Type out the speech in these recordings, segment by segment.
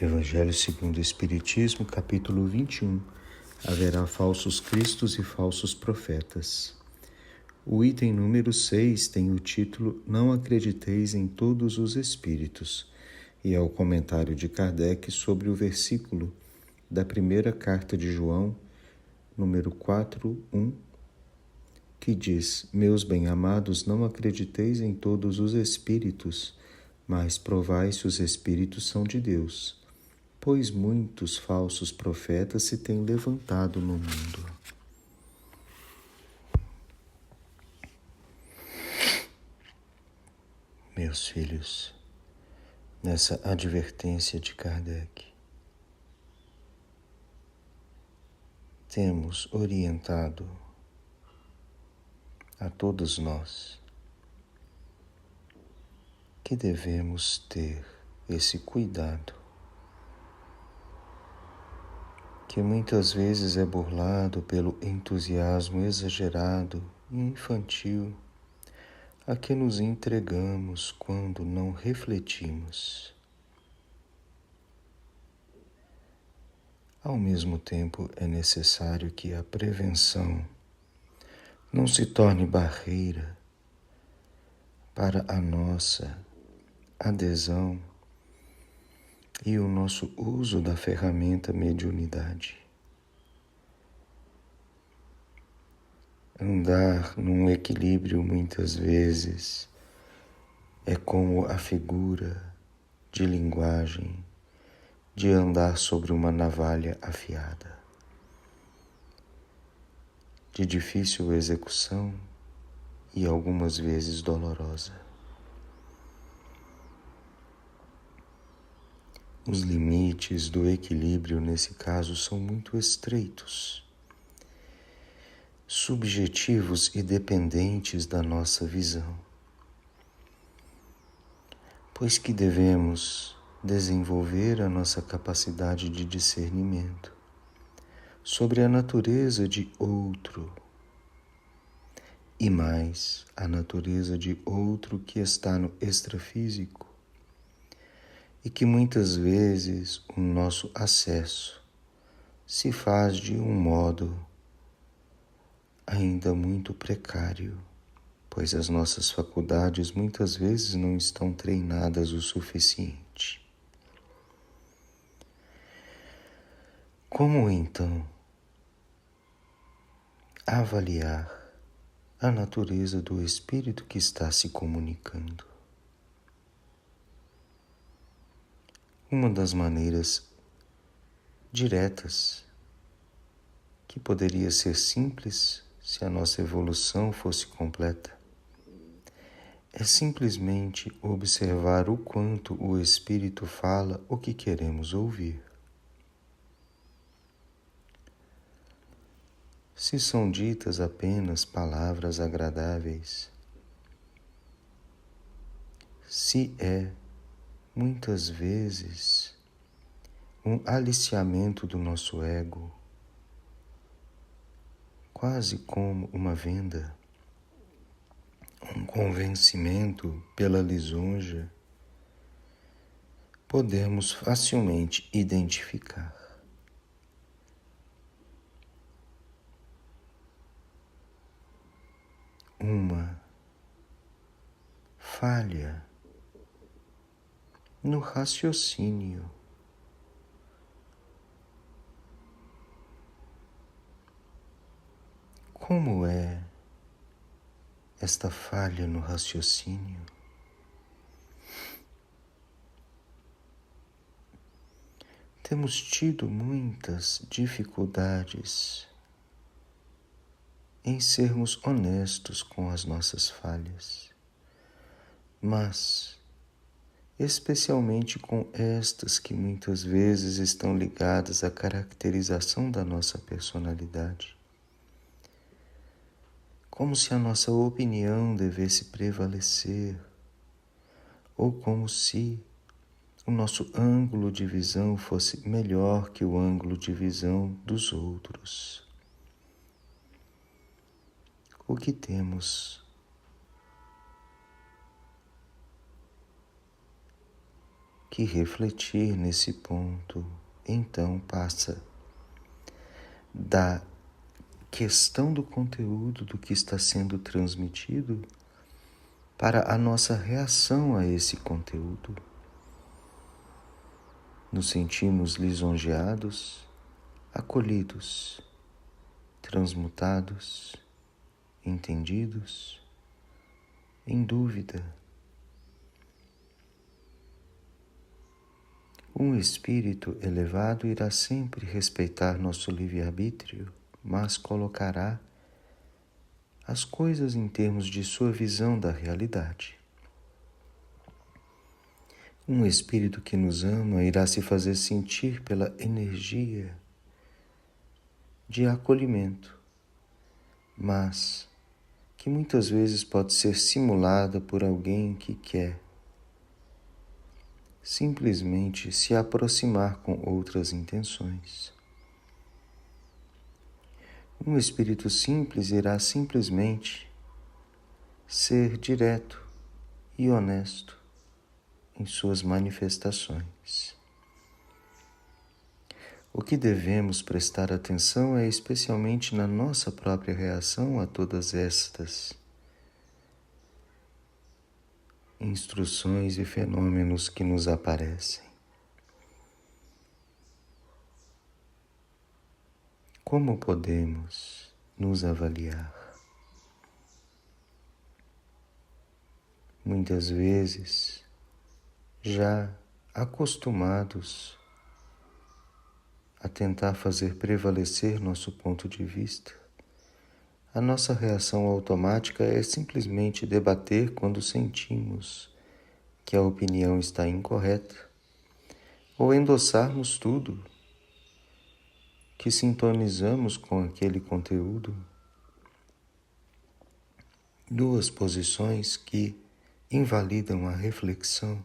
Evangelho segundo o Espiritismo, capítulo 21. Haverá falsos cristos e falsos profetas. O item número 6 tem o título Não acrediteis em todos os espíritos, e é o comentário de Kardec sobre o versículo da primeira carta de João, número 4:1, que diz: Meus bem-amados, não acrediteis em todos os espíritos, mas provai se os espíritos são de Deus, pois muitos falsos profetas se têm levantado no mundo. Meus filhos, nessa advertência de Kardec, temos orientado a todos nós que devemos ter esse cuidado, que muitas vezes é burlado pelo entusiasmo exagerado e infantil a que nos entregamos quando não refletimos. Ao mesmo tempo, é necessário que a prevenção não se torne barreira para a nossa adesão e o nosso uso da ferramenta mediunidade. Andar num equilíbrio muitas vezes é como a figura de linguagem de andar sobre uma navalha afiada, de difícil execução e algumas vezes dolorosa. Os limites do equilíbrio nesse caso são muito estreitos, subjetivos e dependentes da nossa visão, pois que devemos desenvolver a nossa capacidade de discernimento sobre a natureza de outro e mais a natureza de outro que está no extrafísico e que muitas vezes o nosso acesso se faz de um modo ainda muito precário, pois as nossas faculdades muitas vezes não estão treinadas o suficiente. Como então avaliar a natureza do espírito que está se comunicando? Uma das maneiras diretas, que poderia ser simples se a nossa evolução fosse completa, é simplesmente observar o quanto o espírito fala o que queremos ouvir. Se são ditas apenas palavras agradáveis, se é, muitas vezes, um aliciamento do nosso ego, quase como uma venda, um convencimento pela lisonja, podemos facilmente identificar. Uma falha no raciocínio. Como é esta falha no raciocínio? Temos tido muitas dificuldades em sermos honestos com as nossas falhas, mas especialmente com estas que muitas vezes estão ligadas à caracterização da nossa personalidade, como se a nossa opinião devesse prevalecer, ou como se o nosso ângulo de visão fosse melhor que o ângulo de visão dos outros. O que temos que refletir nesse ponto então passa da questão do conteúdo do que está sendo transmitido para a nossa reação a esse conteúdo. Nos sentimos lisonjeados, acolhidos, transmutados, entendidos, em dúvida. Um espírito elevado irá sempre respeitar nosso livre-arbítrio, mas colocará as coisas em termos de sua visão da realidade. Um espírito que nos ama irá se fazer sentir pela energia de acolhimento, mas que muitas vezes pode ser simulada por alguém que quer simplesmente se aproximar com outras intenções. Um espírito simples irá simplesmente ser direto e honesto em suas manifestações. O que devemos prestar atenção é especialmente na nossa própria reação a todas estas instruções e fenômenos que nos aparecem. Como podemos nos avaliar? Muitas vezes, já acostumados a tentar fazer prevalecer nosso ponto de vista, a nossa reação automática é simplesmente debater quando sentimos que a opinião está incorreta, ou endossarmos tudo que sintonizamos com aquele conteúdo. Duas posições que invalidam a reflexão.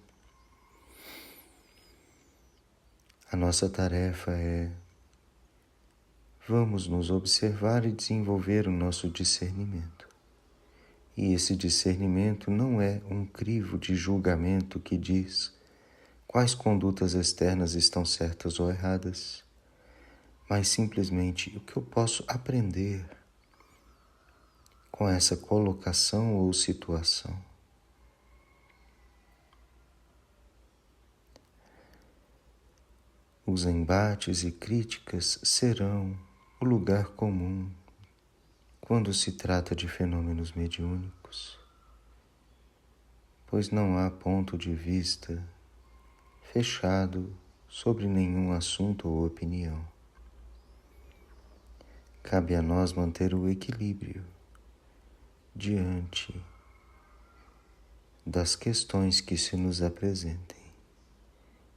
A nossa tarefa é: vamos nos observar e desenvolver o nosso discernimento. E esse discernimento não é um crivo de julgamento que diz quais condutas externas estão certas ou erradas, mas simplesmente o que eu posso aprender com essa colocação ou situação. Os embates e críticas serão o lugar comum quando se trata de fenômenos mediúnicos, pois não há ponto de vista fechado sobre nenhum assunto ou opinião. Cabe a nós manter o equilíbrio diante das questões que se nos apresentem,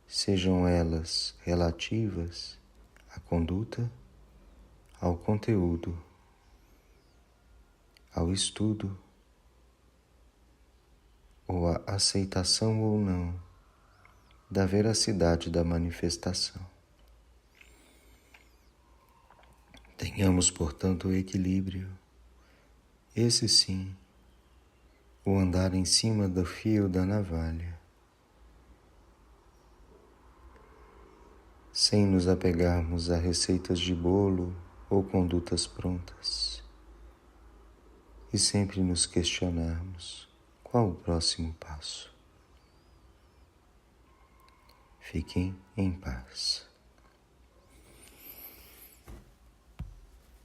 sejam elas relativas à conduta, ao conteúdo, ao estudo, ou à aceitação ou não da veracidade da manifestação. Tenhamos, portanto, o equilíbrio, esse sim, o andar em cima do fio da navalha, sem nos apegarmos a receitas de bolo ou condutas prontas, e sempre nos questionarmos qual o próximo passo. Fiquem em paz.